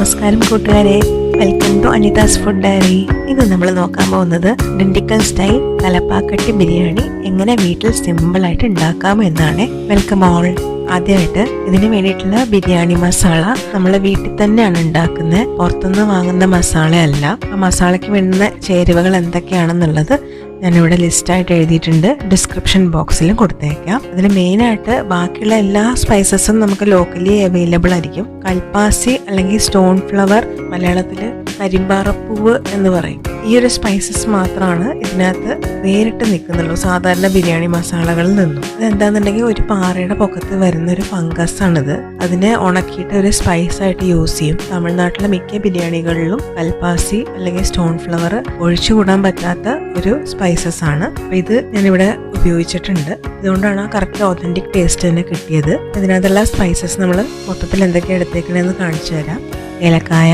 നമസ്കാരം കൂട്ടുകാരെ, welcome to Anita's food diary. ഇന്ന് നമ്മൾ നോക്കാൻ പോകുന്നത് ഡിണ്ടിക്കൽ സ്റ്റൈൽ തലപ്പാക്കട്ടി ബിരിയാണി എങ്ങനെ വീട്ടിൽ സിമ്പിൾ ആയിട്ട് ഉണ്ടാക്കാം എന്നാണ്. Welcome all. ആദ്യമായിട്ട് ഇതിന് വേണ്ടിയിട്ടുള്ള ബിരിയാണി മസാല നമ്മൾ വീട്ടിൽ തന്നെയാണ് ഉണ്ടാക്കുന്നത്, പുറത്തുനിന്ന് വാങ്ങുന്ന മസാല അല്ല. ആ മസാലയ്ക്ക് വേണ്ടുന്ന ചേരുവകൾ എന്തൊക്കെയാണെന്നുള്ളത് ഞാനിവിടെ ലിസ്റ്റായിട്ട് എഴുതിയിട്ടുണ്ട്, ഡിസ്ക്രിപ്ഷൻ ബോക്സിലും കൊടുത്തേക്കാം. അതിൽ മെയിനായിട്ട് ബാക്കിയുള്ള എല്ലാ സ്പൈസസും നമുക്ക് ലോക്കലി അവൈലബിൾ ആയിരിക്കും. കൽപ്പാസി അല്ലെങ്കിൽ സ്റ്റോൺ ഫ്ലവർ, മലയാളത്തിൽ കരിമ്പാറപ്പൂവ് എന്ന് പറയും. ഈ ഒരു സ്പൈസസ് മാത്രമാണ് ഇതിനകത്ത് വേറിട്ട് നിൽക്കുന്നുള്ളൂ സാധാരണ ബിരിയാണി മസാലകളിൽ നിന്നും. അതെന്താണെന്നുണ്ടെങ്കിൽ ഒരു പാറയുടെ പൊക്കത്ത് വരുന്ന ഒരു ഫംഗസ് ആണിത്. അതിനെ ഉണക്കിയിട്ട് ഒരു സ്പൈസ് ആയിട്ട് യൂസ് ചെയ്യും. തമിഴ്നാട്ടിലെ മിക്ക ബിരിയാണികളിലും കൽപ്പാസി അല്ലെങ്കിൽ സ്റ്റോൺ ഫ്ലവർ ഒഴിച്ചുകൂടാൻ പറ്റാത്ത ഒരു സ്പൈസസ് ആണ്. ഇത് ഞാനിവിടെ ഉപയോഗിച്ചിട്ടുണ്ട്. ഇതുകൊണ്ടാണ് കറക്റ്റ് ഓതന്റിക് ടേസ്റ്റ് തന്നെ കിട്ടിയത്. ഇതിനകത്തുള്ള സ്പൈസസ് നമ്മൾ മൊത്തത്തിൽ എന്തൊക്കെയാണ് എടുത്തേക്കണെന്ന് കാണിച്ചു തരാം. ഏലക്കായ,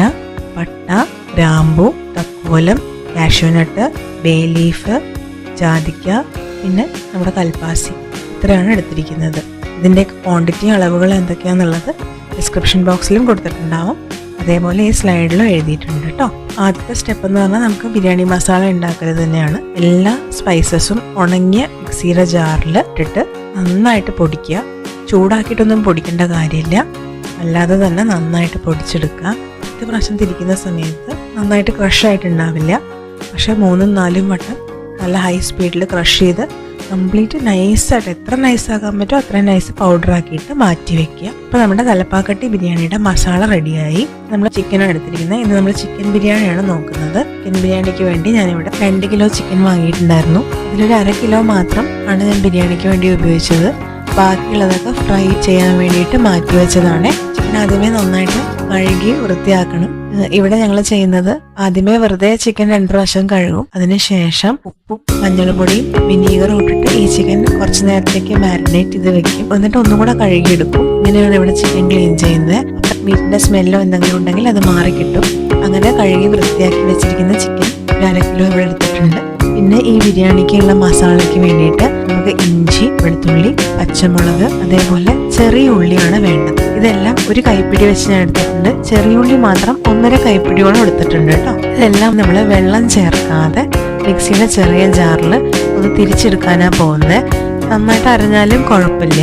പട്ട, ഗ്രാമ്പു, തക്കോലം, കാഷ്യൂനട്ട്, ബേ ലീഫ്, ജാതിക്ക, പിന്നെ നമ്മുടെ കൽപ്പാസി. ഇത്രയാണ് എടുത്തിരിക്കുന്നത്. ഇതിൻ്റെ ക്വാണ്ടിറ്റി, അളവുകൾ എന്തൊക്കെയാണെന്നുള്ളത് ഡിസ്ക്രിപ്ഷൻ ബോക്സിലും കൊടുത്തിട്ടുണ്ടാവും, അതേപോലെ ഈ സ്ലൈഡിലും എഴുതിയിട്ടുണ്ട് കേട്ടോ. ആദ്യത്തെ സ്റ്റെപ്പ് എന്ന് പറഞ്ഞാൽ നമുക്ക് ബിരിയാണി മസാല ഉണ്ടാക്കരുത് തന്നെയാണ്. എല്ലാ സ്പൈസസും ഉണങ്ങിയ മിക്സിയുടെ ജാറിൽ ഇട്ടിട്ട് നന്നായിട്ട് പൊടിക്കുക. ചൂടാക്കിയിട്ടൊന്നും പൊടിക്കേണ്ട കാര്യമില്ല, അല്ലാതെ തന്നെ നന്നായിട്ട് പൊടിച്ചെടുക്കുക. 10 പ്രാവശ്യം തിരിക്കുന്ന സമയത്ത് നന്നായിട്ട് ക്രഷായിട്ടുണ്ടാവില്ല, പക്ഷെ 3-4 വട്ടം നല്ല ഹൈ സ്പീഡിൽ ക്രഷ് ചെയ്ത് കംപ്ലീറ്റ് നൈസായിട്ട്, എത്ര നൈസാക്കാൻ പറ്റുമോ അത്രയും നൈസ് പൗഡർ ആക്കിയിട്ട് മാറ്റി വെക്കുക. അപ്പോൾ നമ്മുടെ തലപ്പാക്കട്ടി ബിരിയാണിയുടെ മസാല റെഡിയായി. നമ്മൾ ചിക്കനാണ് എടുത്തിരിക്കുന്നത്. ഇന്ന് നമ്മൾ ചിക്കൻ ബിരിയാണിയാണ് നോക്കുന്നത്. ചിക്കൻ ബിരിയാണിക്ക് വേണ്ടി ഞാനിവിടെ 2 കിലോ ചിക്കൻ വാങ്ങിയിട്ടുണ്ടായിരുന്നു. അതിലൊരു 1/2 കിലോ മാത്രം ആണ് ഞാൻ ബിരിയാണിക്ക് വേണ്ടി ഉപയോഗിച്ചത്. ബാക്കിയുള്ളതൊക്കെ ഫ്രൈ ചെയ്യാൻ വേണ്ടിയിട്ട് മാറ്റി വെച്ചതാണ്. ചിക്കൻ ആദ്യമേ നന്നായിട്ട് കഴുകി വൃത്തിയാക്കണം. ഇവിടെ ഞങ്ങൾ ചെയ്യുന്നത് ആദ്യമേ വെറുതെ ചിക്കൻ 2 പ്രാവശ്യം കഴുകും. അതിനുശേഷം ഉപ്പും മഞ്ഞൾപ്പൊടിയും വിനീഗറും ഇട്ടിട്ട് ഈ ചിക്കൻ കുറച്ച് നേരത്തേക്ക് മാരിനേറ്റ് ചെയ്ത് വെക്കും. എന്നിട്ട് ഒന്നും കൂടെ കഴുകിയെടുക്കും. ഇങ്ങനെയാണ് ഇവിടെ ചിക്കൻ ക്ലീൻ ചെയ്യുന്നത്. മീറ്റിന്റെ സ്മെല്ലോ എന്തെങ്കിലും ഉണ്ടെങ്കിൽ അത് മാറിക്കിട്ടും. അങ്ങനെ കഴുകി വൃത്തിയാക്കി വെച്ചിരിക്കുന്ന ചിക്കൻ 1/2 കിലോ ഇവിടെ എടുത്തിട്ടുണ്ട്. പിന്നെ ഈ ബിരിയാണിക്കുള്ള മസാലയ്ക്ക് വേണ്ടിയിട്ട് നമുക്ക് ഇഞ്ചി, വെളുത്തുള്ളി, പച്ചമുളക്, അതേപോലെ ചെറിയ ഉള്ളിയാണ് വേണ്ടത്. ഇതെല്ലാം ഒരു കൈപ്പിടി വെച്ച് ഞാൻ എടുത്തിട്ടുണ്ട്. ചെറിയ ഉള്ളി മാത്രം 1.5 കൈപ്പിടിയോളം എടുത്തിട്ടുണ്ട് കേട്ടോ. ഇതെല്ലാം നമ്മൾ വെള്ളം ചേർക്കാതെ മിക്സിയുടെ ചെറിയ ജാറിൽ ഒന്ന് തിരിച്ചെടുക്കാനാണ് പോകുന്നത്. നന്നായിട്ട് അരഞ്ഞാലും കുഴപ്പമില്ല.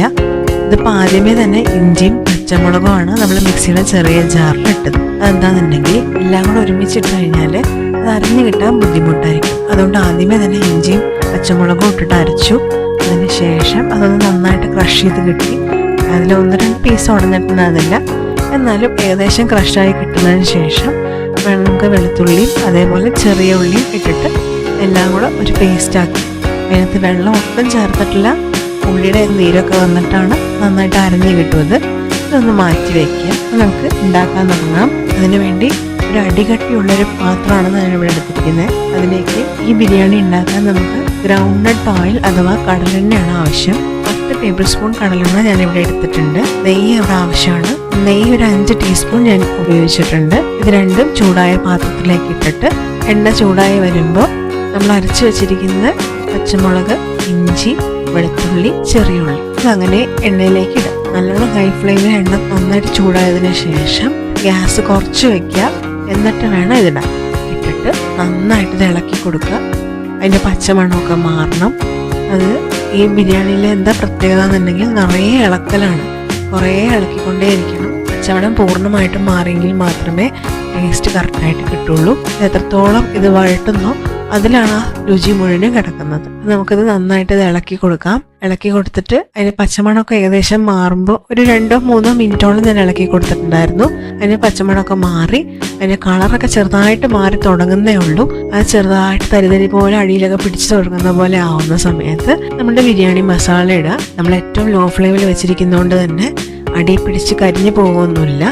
ഇതിപ്പോൾ ആദ്യമേ തന്നെ ഇഞ്ചിയും പച്ചമുളകുമാണ് നമ്മൾ മിക്സിയുടെ ചെറിയ ജാറിൽ ഇട്ടത്. അതെന്താണെന്നുണ്ടെങ്കിൽ എല്ലാം കൂടെ ഒരുമിച്ചിട്ട് കഴിഞ്ഞാൽ അത് അരഞ്ഞു കിട്ടാൻ ബുദ്ധിമുട്ടായിരിക്കും. അതുകൊണ്ട് ആദ്യമേ തന്നെ ഇഞ്ചിയും പച്ചമുളകും ഇട്ടിട്ട് അരച്ചു. അതിന് ശേഷം അതൊന്ന് നന്നായിട്ട് ക്രഷ് ചെയ്ത് കിട്ടി. അതിൽ 1-2 പീസ് ഉടഞ്ഞിട്ടുണ്ടാകുന്നില്ല, എന്നാലും ഏകദേശം ക്രഷായി കിട്ടുന്നതിന് ശേഷം നമുക്ക് വെളുത്തുള്ളിയും അതേപോലെ ചെറിയ ഉള്ളിയും ഇട്ടിട്ട് എല്ലാം കൂടെ ഒരു പേസ്റ്റ് ആക്കി. അതിനകത്ത് വെള്ളം ഒട്ടും ചേർത്തിട്ടില്ല, ഉള്ളിയുടെ നീരൊക്കെ വന്നിട്ടാണ് നന്നായിട്ട് അരഞ്ഞു കിട്ടുന്നത്. ഇതൊന്ന് മാറ്റി വയ്ക്കുക. നമുക്ക് ഉണ്ടാക്കാൻ തുടങ്ങാം. അതിനു വേണ്ടി ഒരു അടികട്ടിയുള്ളൊരു പാത്രമാണ് ഞാനിവിടെ എടുത്തിരിക്കുന്നത്. അതിലേക്ക് ഈ ബിരിയാണി ഉണ്ടാക്കാൻ നമുക്ക് ഗ്രൗണ്ട്നട്ട് ഓയിൽ അഥവാ കടലെണ്ണയാണ് ആവശ്യം. 10 ടേബിൾ സ്പൂൺ കടലെണ്ണ ഞാനിവിടെ എടുത്തിട്ടുണ്ട്. നെയ്യ് ഇവിടെ ആവശ്യമാണ്. നെയ്യ് ഒരു 5 ടീസ്പൂൺ ഞാൻ ഉപയോഗിച്ചിട്ടുണ്ട്. ഇത് രണ്ടും ചൂടായ പാത്രത്തിലേക്ക് ഇട്ടിട്ട് എണ്ണ ചൂടായി വരുമ്പോൾ നമ്മൾ അരച്ചു വെച്ചിരിക്കുന്ന പച്ചമുളക്, ഇഞ്ചി, വെളുത്തുള്ളി, ചെറിയുള്ളി ഇതങ്ങനെ എണ്ണയിലേക്ക് ഇടും. നല്ലോണം ഹൈ ഫ്ലെയിമിൽ എണ്ണ നന്നായിട്ട് ചൂടായതിനു ശേഷം ഗ്യാസ് കുറച്ച് വെക്കുക. എന്നിട്ട് വേണം ഇതിടാൻ. ഇട്ടിട്ട് നന്നായിട്ട് ഇത് ഇളക്കി കൊടുക്കുക. അതിൻ്റെ പച്ചമണമൊക്കെ മാറണം. അത് ഈ ബിരിയാണിയിലെ എന്താ പ്രത്യേകത എന്നുണ്ടെങ്കിൽ നിറയെ ഇളക്കലാണ്. കുറേ ഇളക്കിക്കൊണ്ടേയിരിക്കണം. പച്ചമണം പൂർണ്ണമായിട്ടും മാറിയെങ്കിൽ മാത്രമേ ടേസ്റ്റ് കറക്റ്റായിട്ട് കിട്ടുള്ളൂ. എത്രത്തോളം ഇത് വഴട്ടുന്നോ അതിലാണ് ആ രുചി മുഴുവനും കിടക്കുന്നത്. നമുക്കിത് നന്നായിട്ട് ഇത് ഇളക്കി കൊടുക്കാം. ഇളക്കി കൊടുത്തിട്ട് അതിന് പച്ചമണമൊക്കെ ഏകദേശം മാറുമ്പോൾ ഒരു 2-3 മിനിറ്റോളം ഞാൻ ഇളക്കി കൊടുത്തിട്ടുണ്ടായിരുന്നു. അതിന് പച്ചമണമൊക്കെ മാറി അതിൻ്റെ കളറൊക്കെ ചെറുതായിട്ട് മാറി തുടങ്ങുന്നേ ഉള്ളൂ. അത് ചെറുതായിട്ട് തരിതരി പോലെ അടിയിലൊക്കെ പിടിച്ചു തുടങ്ങുന്ന പോലെ ആവുന്ന സമയത്ത് നമ്മുടെ ബിരിയാണി മസാല ഇടുക. നമ്മൾ ഏറ്റവും ലോ ഫ്ലെയിമിൽ വെച്ചിരിക്കുന്നതുകൊണ്ട് തന്നെ അടി പിടിച്ച് കരിഞ്ഞു പോകുമൊന്നുമില്ല.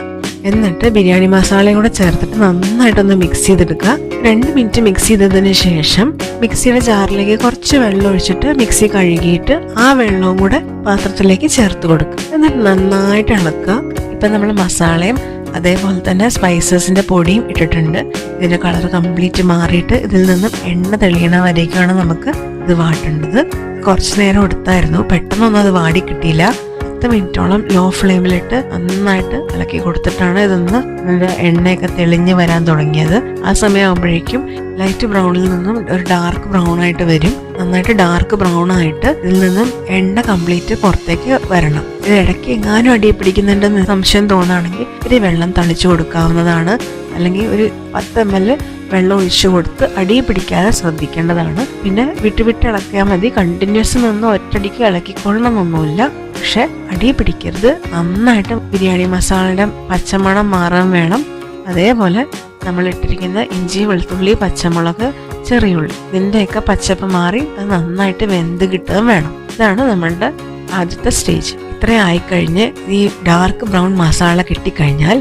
എന്നിട്ട് ബിരിയാണി മസാലയും കൂടെ ചേർത്തിട്ട് നന്നായിട്ടൊന്ന് മിക്സ് ചെയ്തെടുക്കുക. 2 മിനിറ്റ് മിക്സ് ചെയ്തതിന് ശേഷം മിക്സിയുടെ ജാറിലേക്ക് കുറച്ച് വെള്ളം ഒഴിച്ചിട്ട് മിക്സി കഴുകിയിട്ട് ആ വെള്ളവും കൂടെ പാത്രത്തിലേക്ക് ചേർത്ത് കൊടുക്കുക. എന്നിട്ട് നന്നായിട്ട് ഇളക്കുക. ഇപ്പം നമ്മൾ മസാലയും അതേപോലെ തന്നെ സ്പൈസസിൻ്റെ പൊടിയും ഇട്ടിട്ടുണ്ട്. ഇതിൻ്റെ കളർ കംപ്ലീറ്റ് മാറിയിട്ട് ഇതിൽ നിന്നും എണ്ണ തെളിയണ വരേക്കാണ് നമുക്ക് ഇത് വാട്ടേണ്ടത്. കുറച്ച് നേരം എടുത്തായിരുന്നു, പെട്ടെന്നൊന്നും അത് വാടി കിട്ടിയില്ല. 10 മിനിറ്റോളം ലോ ഫ്ലെയിമിലിട്ട് നന്നായിട്ട് ഇളക്കി കൊടുത്തിട്ടാണ് ഇതൊന്ന് എണ്ണയൊക്കെ തെളിഞ്ഞ് വരാൻ തുടങ്ങിയത്. ആ സമയമാകുമ്പോഴേക്കും ലൈറ്റ് ബ്രൗണിൽ നിന്നും ഒരു ഡാർക്ക് ബ്രൗൺ ആയിട്ട് വരും. നന്നായിട്ട് ഡാർക്ക് ബ്രൗൺ ആയിട്ട് ഇതിൽ നിന്നും എണ്ണ കംപ്ലീറ്റ് പുറത്തേക്ക് വരണം. ഇത് ഇടയ്ക്ക് എങ്ങാനും അടി പിടിക്കുന്നുണ്ടെന്ന് സംശയം തോന്നുകയാണെങ്കിൽ ഒരു വെള്ളം തളിച്ചു കൊടുക്കാവുന്നതാണ്. അല്ലെങ്കിൽ ഒരു 10 ml വെള്ളം ഒഴിച്ചു കൊടുത്ത് അടി പിടിക്കാതെ ശ്രദ്ധിക്കേണ്ടതാണ്. പിന്നെ വിട്ട് ഇളക്കിയാൽ മതി. കണ്ടിന്യൂസ് നിന്ന് ഒറ്റടിക്ക് ഇളക്കിക്കൊള്ളണമെന്നൊന്നുമില്ല. പക്ഷെ അടി പിടിക്കരുത്. നന്നായിട്ട് ബിരിയാണി മസാലയുടെ പച്ചമണം മാറാൻ വേണം. അതേപോലെ നമ്മൾ ഇട്ടിരിക്കുന്ന ഇഞ്ചി, വെളുത്തുള്ളി, പച്ചമുളക്, ചെറിയുള്ളി ഇതിൻ്റെയൊക്കെ പച്ചപ്പ് മാറി അത് നന്നായിട്ട് വെന്ത് കിട്ടുകയും വേണം. ഇതാണ് നമ്മളുടെ ആദ്യത്തെ സ്റ്റേജ്. ഇത്രയും ആയിക്കഴിഞ്ഞ് ഈ ഡാർക്ക് ബ്രൗൺ മസാല കിട്ടിക്കഴിഞ്ഞാൽ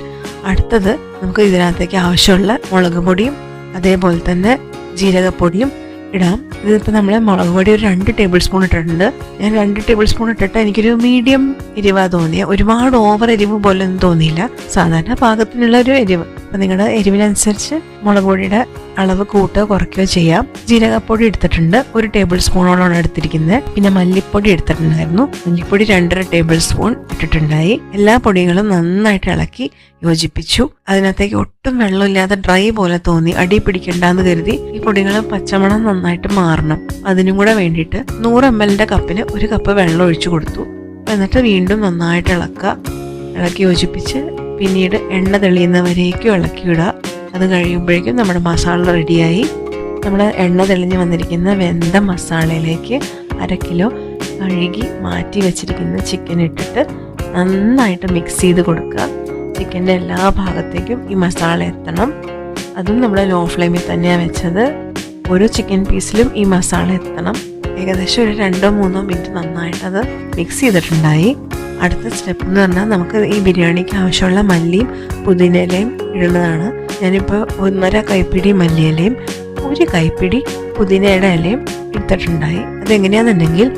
അടുത്തത് നമുക്ക് ഇതിനകത്തേക്ക് ആവശ്യമുള്ള മുളക് പൊടിയും അതേപോലെ തന്നെ ജീരകപ്പൊടിയും ഇടാം. ഇതിപ്പോൾ നമ്മൾ മുളക് പൊടി ഒരു 2 ടേബിൾ സ്പൂൺ ഇട്ടിട്ടുണ്ട്. ഞാൻ 2 ടേബിൾ സ്പൂൺ ഇട്ടിട്ട് എനിക്കൊരു മീഡിയം എരിവാ തോന്നിയ, ഒരുപാട് ഓവർ എരിവ് പോലെ ഒന്നും തോന്നിയില്ല. സാധാരണ പാകത്തിനുള്ള ഒരു എരിവ്. അപ്പം നിങ്ങളുടെ എരിവിനനുസരിച്ച് മുളക് പൊടിയുടെ അളവ് കൂട്ടുകയോ കുറയ്ക്കുകയോ ചെയ്യാം. ജീരകപ്പൊടി എടുത്തിട്ടുണ്ട്, 1 ടേബിൾ സ്പൂണോളാണ് എടുത്തിരിക്കുന്നത്. പിന്നെ മല്ലിപ്പൊടി എടുത്തിട്ടുണ്ടായിരുന്നു. മല്ലിപ്പൊടി 2.5 ടേബിൾ സ്പൂൺ ഇട്ടിട്ടുണ്ടായി. എല്ലാ പൊടികളും നന്നായിട്ട് ഇളക്കി യോജിപ്പിച്ചു. അതിനകത്തേക്ക് ഒട്ടും വെള്ളമില്ലാതെ ഡ്രൈ പോലെ തോന്നി. അടി പിടിക്കണ്ടെന്ന് കരുതി ഈ പൊടികൾ പച്ചമണം നന്നായിട്ട് മാറണം. അതിനും കൂടെ വേണ്ടിയിട്ട് 100 ml കപ്പിന് 1 കപ്പ് വെള്ളം ഒഴിച്ചു കൊടുത്തു. എന്നിട്ട് വീണ്ടും നന്നായിട്ട് ഇളക്കി യോജിപ്പിച്ച് പിന്നീട് എണ്ണ തെളിയുന്നവരേക്കും ഇളക്കിയിടുക. അത് കഴിയുമ്പോഴേക്കും നമ്മുടെ മസാല റെഡിയായി. നമ്മുടെ എണ്ണ തെളിഞ്ഞ് വന്നിരിക്കുന്ന വെന്ത മസാലയിലേക്ക് 1/2 കിലോ കഴുകി മാറ്റി വെച്ചിരിക്കുന്ന ചിക്കൻ ഇട്ടിട്ട് നന്നായിട്ട് മിക്സ് ചെയ്ത് കൊടുക്കുക. ചിക്കൻ്റെ എല്ലാ ഭാഗത്തേക്കും ഈ മസാല എത്തണം. അതും നമ്മൾ ലോ ഫ്ലെയിമിൽ തന്നെയാണ് വെച്ചത്. ഓരോ ചിക്കൻ പീസിലും ഈ മസാല എത്തണം. ഏകദേശം ഒരു 2-3 മിനിറ്റ് നന്നായിട്ട് അത് മിക്സ് ചെയ്തിട്ടുണ്ടായി. അടുത്ത സ്റ്റെപ്പ് എന്ന് പറഞ്ഞാൽ നമുക്ക് ഈ ബിരിയാണിക്ക് ആവശ്യമുള്ള മല്ലിയും പുതിനയിലയും ഇടുന്നതാണ്. ഞാനിപ്പോൾ 1.5 കൈപ്പിടി മല്ലിയിലയും 1 കൈപ്പിടി പുതിനയുടെ ഇലയും എടുത്തിട്ടുണ്ടായി. അതെങ്ങനെയാണെന്നുണ്ടെങ്കിൽ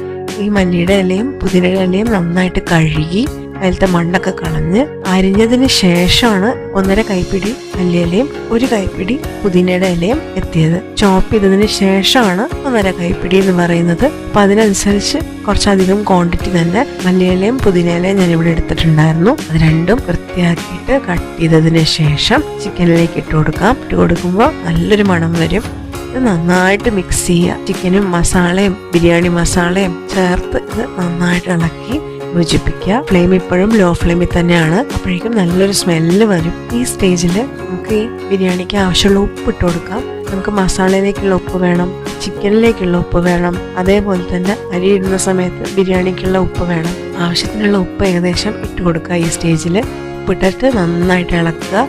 ഈ മല്ലിയുടെ ഇലയും പുതിനയുടെ ഇലയും നന്നായിട്ട് കഴുകി അതിലത്തെ മണ്ണൊക്കെ കളഞ്ഞ് അരിഞ്ഞതിന് ശേഷമാണ് 1.5 കൈപ്പിടി മല്ലിയിലയും 1 കൈപ്പിടി പുതിനയുടെ ഇലയും എത്തിയത്. ചോപ്പ് ചെയ്തതിന് ശേഷമാണ് 1.5 കൈപ്പിടി എന്ന് പറയുന്നത്. അപ്പൊ അതിനനുസരിച്ച് കുറച്ചധികം ക്വാണ്ടിറ്റി തന്നെ മല്ലിയിലയും പുതിനയിലയും ഞാനിവിടെ എടുത്തിട്ടുണ്ടായിരുന്നു. അത് രണ്ടും വൃത്തിയാക്കിയിട്ട് കട്ട് ചെയ്തതിന് ശേഷം ചിക്കനിലേക്ക് ഇട്ട് കൊടുക്കാം. ഇട്ട് കൊടുക്കുമ്പോൾ നല്ലൊരു മണം വരും. ഇത് നന്നായിട്ട് മിക്സ് ചെയ്യുക. ചിക്കനും മസാലയും ബിരിയാണി മസാലയും ചേർത്ത് ഇത് നന്നായിട്ട് ഇളക്കി യോജിപ്പിക്കുക. ഫ്ലെയിം ഇപ്പോഴും ലോ ഫ്ലെയിമിൽ തന്നെയാണ്. അപ്പോഴേക്കും നല്ലൊരു സ്മെല്ല് വരും. ഈ സ്റ്റേജിൽ നമുക്ക് ഈ ബിരിയാണിക്ക് ആവശ്യമുള്ള ഉപ്പ് ഇട്ട് കൊടുക്കാം. നമുക്ക് മസാലയിലേക്കുള്ള ഉപ്പ് വേണം, ചിക്കനിലേക്കുള്ള ഉപ്പ് വേണം, അതേപോലെ തന്നെ അരി ഇടുന്ന സമയത്ത് ബിരിയാണിക്കുള്ള ഉപ്പ് വേണം. ആവശ്യത്തിനുള്ള ഉപ്പ് ഏകദേശം ഇട്ട് കൊടുക്കുക. ഈ സ്റ്റേജിൽ ഉപ്പിട്ടിട്ട് നന്നായിട്ട് ഇളക്കുക.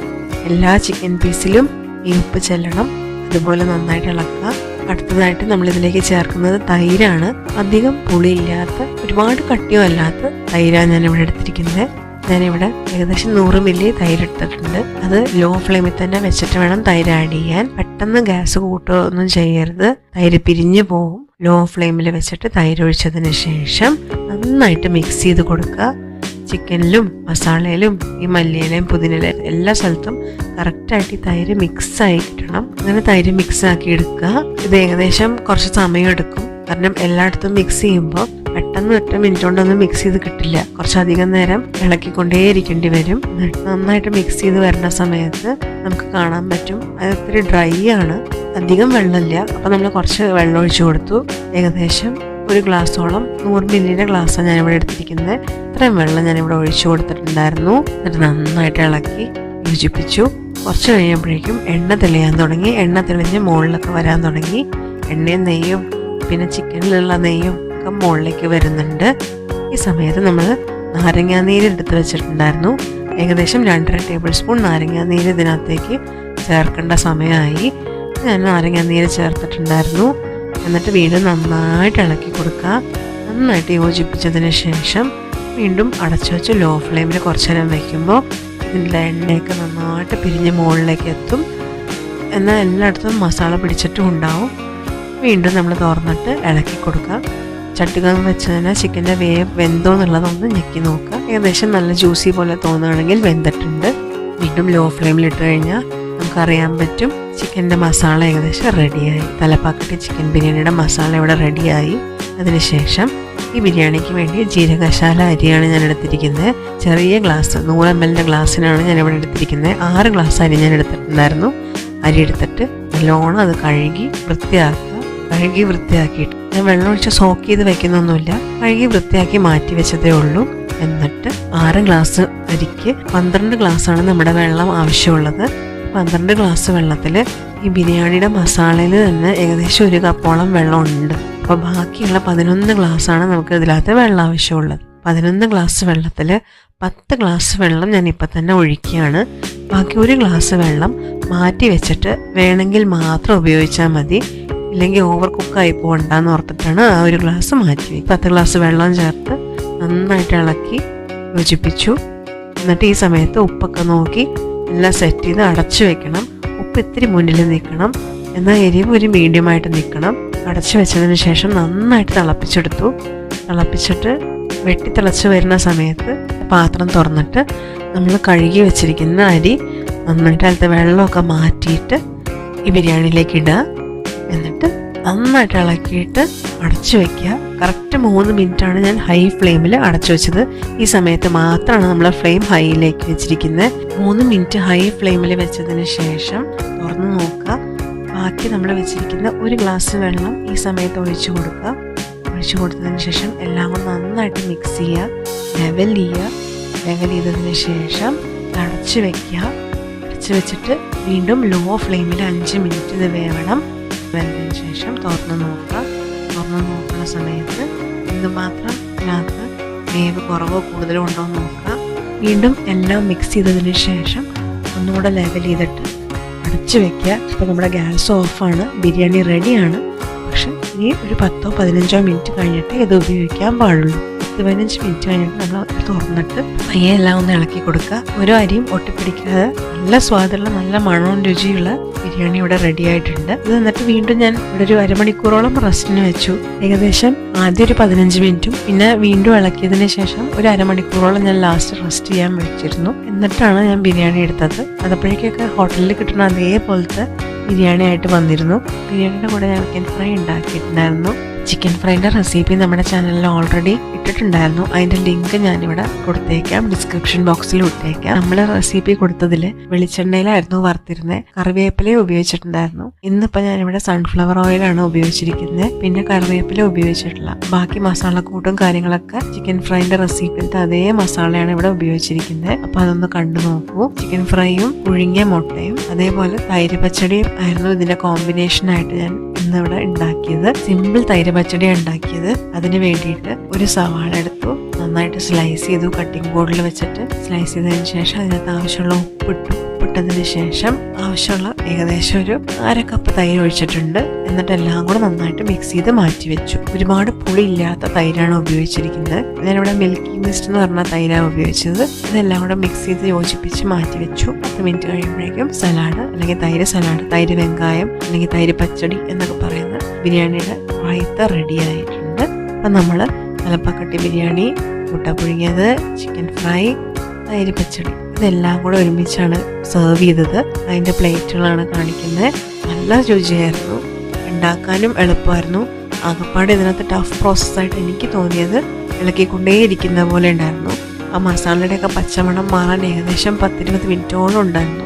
എല്ലാ ചിക്കൻ പീസിലും ഈ ഉപ്പ് ചെല്ലണം. അതുപോലെ നന്നായിട്ട് ഇളക്കുക. അടുത്തതായിട്ട് നമ്മൾ ഇതിലേക്ക് ചേർക്കുന്നത് തൈരാണ്. അധികം പുളിയില്ലാത്ത, ഒരുപാട് കട്ടിയോ അല്ലാത്ത തൈരാണ് ഞാനിവിടെ എടുത്തിരിക്കുന്നത്. ഞാനിവിടെ ഏകദേശം 100 മില്ലി തൈര് എടുത്തിട്ടുണ്ട്. അത് ലോ ഫ്ലെയിമിൽ തന്നെ വെച്ചിട്ട് വേണം തൈര് ആഡ് ചെയ്യാൻ. പെട്ടെന്ന് ഗ്യാസ് കൂട്ടുകയോ ഒന്നും ചെയ്യരുത്, തൈര് പിരിഞ്ഞു പോകും. ലോ ഫ്ലെയിമിൽ വെച്ചിട്ട് തൈര് ഒഴിച്ചതിന് ശേഷം നന്നായിട്ട് മിക്സ് ചെയ്ത് കൊടുക്കുക. ചിക്കനിലും മസാലയിലും ഈ മല്ലിയിലയും പുതിനയിലയും എല്ലാ സ്ഥലത്തും കറക്റ്റായിട്ട് ഈ തൈര് മിക്സായി കിട്ടണം. അങ്ങനെ തൈര് മിക്സ് ആക്കി എടുക്കുക. ഇത് ഏകദേശം കുറച്ച് സമയം എടുക്കും. കാരണം എല്ലായിടത്തും മിക്സ് ചെയ്യുമ്പോൾ പെട്ടെന്ന് 8 മിനിറ്റ് കൊണ്ടൊന്നും മിക്സ് ചെയ്ത് കിട്ടില്ല. കുറച്ചധികം നേരം ഇളക്കിക്കൊണ്ടേയിരിക്കേണ്ടി വരും. നന്നായിട്ട് മിക്സ് ചെയ്ത് വരുന്ന സമയത്ത് നമുക്ക് കാണാൻ പറ്റും അത് ഇത്തിരി ഡ്രൈ ആണ്, അധികം വെള്ളമില്ല. അപ്പം നമ്മൾ കുറച്ച് വെള്ളം ഒഴിച്ചു കൊടുത്തു. ഏകദേശം 1 ഗ്ലാസോളം 100 മില്ലിയുടെ ഗ്ലാസ്സാണ് ഞാനിവിടെ എടുത്തിരിക്കുന്നത്. ഇത്രയും വെള്ളം ഞാനിവിടെ ഒഴിച്ചു കൊടുത്തിട്ടുണ്ടായിരുന്നു. എന്നിട്ട് നന്നായിട്ട് ഇളക്കി യോജിപ്പിച്ചു. കുറച്ച് കഴിയുമ്പോഴേക്കും എണ്ണ തെളിയാൻ തുടങ്ങി. എണ്ണ തെളിഞ്ഞ് മുകളിലൊക്കെ വരാൻ തുടങ്ങി. എണ്ണയും നെയ്യും പിന്നെ ചിക്കനിലുള്ള നെയ്യും ഒക്കെ മുകളിലേക്ക് വരുന്നുണ്ട്. ഈ സമയത്ത് നമ്മൾ നാരങ്ങാനീര് എടുത്ത് വെച്ചിട്ടുണ്ടായിരുന്നു. ഏകദേശം 2.5 ടേബിൾ സ്പൂൺ നാരങ്ങാനീര് ഇതിനകത്തേക്ക് ചേർക്കേണ്ട സമയമായി. ഞാൻ നാരങ്ങാനീര് ചേർത്തിട്ടുണ്ടായിരുന്നു. എന്നിട്ട് വീണ്ടും നന്നായിട്ട് ഇളക്കി കൊടുക്കുക. നന്നായിട്ട് യോജിപ്പിച്ചതിന് ശേഷം വീണ്ടും അടച്ചു വെച്ച് ലോ ഫ്ലെയിമിൽ കുറച്ച് നേരം വയ്ക്കുമ്പോൾ ഇതിൻ്റെ എണ്ണയൊക്കെ നന്നായിട്ട് പിരിഞ്ഞ് മുകളിലേക്ക് എത്തും. എന്നാൽ എല്ലായിടത്തും മസാല പിടിച്ചിട്ടും ഉണ്ടാവും. വീണ്ടും നമ്മൾ തുറന്നിട്ട് ഇളക്കി കൊടുക്കുക. ചട്ടുകം വെച്ചതിന് ചിക്കൻ്റെ വെന്തോ എന്നുള്ളതൊന്ന് ഞെക്കി നോക്കുക. ഏകദേശം നല്ല ജ്യൂസി പോലെ തോന്നുകയാണെങ്കിൽ വെന്തിട്ടുണ്ട്. വീണ്ടും ലോ ഫ്ലെയിമിലിട്ട് കഴിഞ്ഞാൽ നമുക്കറിയാൻ പറ്റും ചിക്കൻ്റെ മസാല ഏകദേശം റെഡിയായി. തലപ്പാക്കട്ടി ചിക്കൻ ബിരിയാണിയുടെ മസാല ഇവിടെ റെഡിയായി. അതിനുശേഷം ഈ ബിരിയാണിക്ക് വേണ്ടി ജീരകശാല അരിയാണ് ഞാൻ എടുത്തിരിക്കുന്നത്. ചെറിയ ഗ്ലാസ് 100 ml ഗ്ലാസ്സിനാണ് ഞാൻ ഇവിടെ എടുത്തിരിക്കുന്നത്. 6 ഗ്ലാസ് അരി ഞാൻ എടുത്തിട്ടുണ്ടായിരുന്നു. അരി എടുത്തിട്ട് നല്ലോണം അത് കഴുകി വൃത്തിയാക്കിയിട്ട് ഞാൻ വെള്ളം ഒഴിച്ച് സോക്ക് ചെയ്ത് വെക്കുന്നൊന്നുമില്ല, കഴുകി വൃത്തിയാക്കി മാറ്റി വെച്ചതേ ഉള്ളൂ. എന്നിട്ട് 6 ഗ്ലാസ് അരിക്ക് 12 ഗ്ലാസ്സാണ് നമ്മുടെ വെള്ളം ആവശ്യമുള്ളത്. 12 ഗ്ലാസ് വെള്ളത്തിൽ ഈ ബിരിയാണിയുടെ മസാലയിൽ തന്നെ ഏകദേശം 1 കപ്പോളം വെള്ളം ഉണ്ട്. അപ്പോൾ ബാക്കിയുള്ള 11 ഗ്ലാസ്സാണ് നമുക്ക് ഇതിനകത്ത് വെള്ളം ആവശ്യമുള്ളത്. 11 ഗ്ലാസ് വെള്ളത്തിൽ 10 ഗ്ലാസ് വെള്ളം ഞാൻ ഇപ്പം തന്നെ ഒഴിക്കുകയാണ്. ബാക്കി 1 ഗ്ലാസ് വെള്ളം മാറ്റി വെച്ചിട്ട് വേണമെങ്കിൽ മാത്രം ഉപയോഗിച്ചാൽ മതി, ഇല്ലെങ്കിൽ ഓവർ കുക്കായി പോകണ്ടെന്ന് ഓർത്തിട്ടാണ് ആ 1 ഗ്ലാസ് മാറ്റി. 10 ഗ്ലാസ് വെള്ളം ചേർത്ത് നന്നായിട്ട് ഇളക്കി യോജിപ്പിച്ചു. എന്നിട്ട് ഈ സമയത്ത് ഉപ്പൊക്കെ നോക്കി എല്ലാം സെറ്റ് ചെയ്ത് അടച്ചു വെക്കണം. ഉപ്പ് ഇത്തിരി മുന്നിൽ നിൽക്കണം, എന്നാൽ എരിവ് ഒരു മീഡിയമായിട്ട് നിൽക്കണം. അടച്ചു വെച്ചതിന് ശേഷം നന്നായിട്ട് തിളപ്പിച്ചിട്ട് വെട്ടിത്തിളച്ച് വരുന്ന സമയത്ത് പാത്രം തുറന്നിട്ട് നമ്മൾ കഴുകി വെച്ചിരിക്കുന്ന അരി നന്നായിട്ട് അതിലത്തെ വെള്ളമൊക്കെ മാറ്റിയിട്ട് ഈ ബിരിയാണിയിലേക്ക് ഇടുക. എന്നിട്ട് നന്നായിട്ട് ഇളക്കിയിട്ട് അടച്ചു വയ്ക്കുക. കറക്റ്റ് 3 മിനിറ്റാണ് ഞാൻ ഹൈ ഫ്ലെയിമിൽ അടച്ചു വെച്ചത്. ഈ സമയത്ത് മാത്രമാണ് നമ്മൾ ഫ്ലെയിം ഹൈയിലേക്ക് വെച്ചിരിക്കുന്നത്. 3 മിനിറ്റ് ഹൈ ഫ്ലെയിമിൽ വെച്ചതിന് ശേഷം തുറന്ന് നോക്കുക. ബാക്കി നമ്മൾ വെച്ചിരിക്കുന്ന 1 ഗ്ലാസ് വെള്ളം ഈ സമയത്ത് ഒഴിച്ചു കൊടുക്കുക. ഒഴിച്ചു കൊടുത്തതിന് ശേഷം എല്ലാം കൂടെ നന്നായിട്ട് മിക്സ് ചെയ്യുക, ലെവൽ ചെയ്തതിന് ശേഷം അടച്ചു വയ്ക്കുക. അടച്ചു വെച്ചിട്ട് വീണ്ടും ലോ ഫ്ലെയിമിൽ 5 മിനിറ്റ് ഇത് വേവണം. വെന്തതിന് ശേഷം തുറന്ന് നോക്കുന്ന സമയത്ത് എന്തുമാത്രം ഇതിനകത്ത് വേവ് കുറവോ കൂടുതലോ ഉണ്ടോ എന്ന് നോക്കുക. വീണ്ടും എല്ലാം മിക്സ് ചെയ്തതിന് ശേഷം ഒന്നുകൂടെ ലെവൽ ചെയ്തിട്ട് അടച്ചു വെക്കുക. ഇപ്പോൾ നമ്മുടെ ഗ്യാസ് ഓഫാണ്, ബിരിയാണി റെഡിയാണ്. പക്ഷെ ഇനി ഒരു 10-15 മിനിറ്റ് കഴിഞ്ഞിട്ട് ഇത് ഉപയോഗിക്കാൻ പാടുള്ളൂ. 10-15 മിനിറ്റ് കഴിഞ്ഞിട്ട് നമ്മൾ തുറന്നിട്ട് പയ്യെ എല്ലാം ഒന്ന് ഇളക്കി കൊടുക്കുക. ഓരോ അരിയും ഒട്ടിപ്പിടിക്കാതെ നല്ല സ്വാദുള്ള നല്ല മണവും രുചിയുള്ള ബിരിയാണി ഇവിടെ റെഡി ആയിട്ടുണ്ട്. ഇത് എന്നിട്ട് വീണ്ടും ഞാൻ ഇവിടെ ഒരു അരമണിക്കൂറോളം റെസ്റ്റിന് വെച്ചു. ഏകദേശം ആദ്യം ഒരു 15 മിനിറ്റും പിന്നെ വീണ്ടും ഇളക്കിയതിന് ശേഷം ഒരു അരമണിക്കൂറോളം ഞാൻ ലാസ്റ്റ് റെസ്റ്റ് ചെയ്യാൻ വെച്ചിരുന്നു. എന്നിട്ടാണ് ഞാൻ ബിരിയാണി എടുത്തത്. അതപ്പോഴേക്കൊക്കെ ഹോട്ടലിൽ കിട്ടുന്ന അതേപോലത്തെ ബിരിയാണി ആയിട്ട് വന്നിരുന്നു. ബിരിയാണിയുടെ കൂടെ ഞാൻ ചിക്കൻ ഫ്രൈ ഉണ്ടാക്കിയിട്ടുണ്ടായിരുന്നു. ചിക്കൻ ഫ്രൈൻ്റെ റെസിപ്പി നമ്മുടെ ചാനലിൽ ഓൾറെഡി ഇട്ടിട്ടുണ്ടായിരുന്നു. അതിൻ്റെ ലിങ്ക് ഞാനിവിടെ കൊടുത്തേക്കാം, ഡിസ്ക്രിപ്ഷൻ ബോക്സിൽ ഇട്ടേക്കാം. നമ്മൾ റെസിപ്പി കൊടുത്തതിൽ വെളിച്ചെണ്ണയിലായിരുന്നു വറുത്തിരുന്നത്, കറിവേപ്പില ഉപയോഗിച്ചിട്ടുണ്ടായിരുന്നു. ഇന്നിപ്പോൾ ഞാനിവിടെ സൺഫ്ലവർ ഓയിലാണ് ഉപയോഗിച്ചിരിക്കുന്നത്. പിന്നെ കറിവേപ്പില ഉപയോഗിച്ചിട്ടില്ല. ബാക്കി മസാലക്കൂട്ടും കാര്യങ്ങളൊക്കെ ചിക്കൻ ഫ്രൈൻ്റെ റെസിപ്പിയിലത്തെ അതേ മസാലയാണ് ഇവിടെ ഉപയോഗിച്ചിരിക്കുന്നത്. അപ്പോൾ അതൊന്ന് കണ്ടു നോക്കൂ. ചിക്കൻ ഫ്രൈയും പുഴുങ്ങിയ മുട്ടയും അതേപോലെ തൈര് പച്ചടിയും ആയിരുന്നു ഇതിൻ്റെ കോമ്പിനേഷനായിട്ട് ഞാൻ ഇന്നിവിടെ ഉണ്ടാക്കിയത്. സിമ്പിൾ തൈര് പച്ചടിയാണ് ഉണ്ടാക്കിയത്. അതിന് വേണ്ടിയിട്ട് ഒരു സവാള എടുത്തു, നന്നായിട്ട് സ്ലൈസ് ചെയ്തു. കട്ടിംഗ് ബോർഡിൽ വെച്ചിട്ട് സ്ലൈസ് ചെയ്തതിന് ശേഷം അതിനകത്ത് ആവശ്യമുള്ള ഉപ്പിട്ടതിന് ശേഷം ആവശ്യമുള്ള ഏകദേശം ഒരു 1/2 കപ്പ് തൈര് ഒഴിച്ചിട്ടുണ്ട്. എന്നിട്ട് എല്ലാം കൂടെ നന്നായിട്ട് മിക്സ് ചെയ്ത് മാറ്റി വെച്ചു. ഒരുപാട് പുളി ഇല്ലാത്ത തൈരാണ് ഉപയോഗിച്ചിരിക്കുന്നത്. ഞാനിവിടെ മിൽക്കി മിസ്റ്റ് എന്ന് പറഞ്ഞ തൈരാണ് ഉപയോഗിച്ചത്. ഇതെല്ലാം കൂടെ മിക്സ് ചെയ്ത് യോജിപ്പിച്ച് മാറ്റി വെച്ചു. 10 മിനിറ്റ് കഴിയുമ്പോഴേക്കും സലാഡ് അല്ലെങ്കിൽ തൈര് സലാഡ്, തൈര് വെങ്കായം അല്ലെങ്കിൽ തൈര് പച്ചടി എന്നൊക്കെ പറയുന്ന ബിരിയാണിയുടെ റൈത്ത റെഡി ആയിട്ടുണ്ട്. അപ്പം നമ്മൾ തലപ്പാക്കട്ടി ബിരിയാണി, മുട്ട പുഴുങ്ങിയത്, ചിക്കൻ ഫ്രൈ, തൈര് പച്ചടി ഇതെല്ലാം കൂടെ ഒരുമിച്ചാണ് സെർവ് ചെയ്തത്. അതിൻ്റെ പ്ലേറ്റുകളാണ് കാണിക്കുന്നത്. നല്ല രുചിയായിരുന്നു, ഉണ്ടാക്കാനും എളുപ്പമായിരുന്നു. ആകപ്പാട് ഇതിനകത്ത് ടഫ് പ്രോസസ്സായിട്ട് എനിക്ക് തോന്നിയത് ഇളക്കിക്കൊണ്ടേയിരിക്കുന്ന പോലെ ഉണ്ടായിരുന്നു. ആ മസാലയുടെയൊക്കെ പച്ചമണം മാറാൻ ഏകദേശം 10-20 മിനിറ്റോളം ഉണ്ടായിരുന്നു.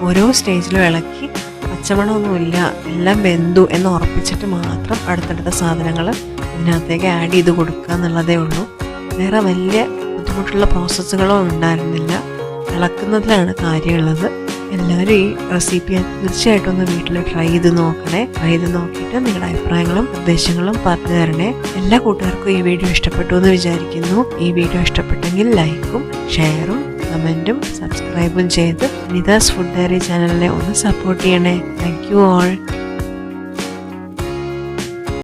ഓരോ സ്റ്റേജിലും ഇളക്കി പച്ചമണമൊന്നുമില്ല, എല്ലാം വെന്തു എന്ന് ഉറപ്പിച്ചിട്ട് മാത്രം അടുത്തടുത്ത സാധനങ്ങൾ ഇതിനകത്തേക്ക് ആഡ് ചെയ്ത് കൊടുക്കുക എന്നുള്ളതേ ഉള്ളൂ. വേറെ വലിയ ബുദ്ധിമുട്ടുള്ള പ്രോസസ്സുകളോ ഉണ്ടായിരുന്നില്ല. ഇളക്കുന്നതിലാണ് കാര്യമുള്ളത്. എല്ലാവരും ഈ റെസിപ്പി തീർച്ചയായിട്ടും ഒന്ന് വീട്ടിൽ ട്രൈ ചെയ്ത് നോക്കണേ. ട്രൈ ചെയ്ത് നോക്കിയിട്ട് നിങ്ങളുടെ അഭിപ്രായങ്ങളും നിർദ്ദേശങ്ങളും പറഞ്ഞു തരണേ. എല്ലാ കൂട്ടുകാർക്കും ഈ വീഡിയോ ഇഷ്ടപ്പെട്ടു എന്ന് വിചാരിക്കുന്നു. ഈ വീഡിയോ ഇഷ്ടപ്പെട്ടെങ്കിൽ ലൈക്കും ഷെയറും കമൻറ്റും സബ്സ്ക്രൈബും ചെയ്ത് അനിതാസ് ഫുഡ് ഡയറി ചാനലിനെ ഒന്ന് സപ്പോർട്ട് ചെയ്യണേ. Thank you all.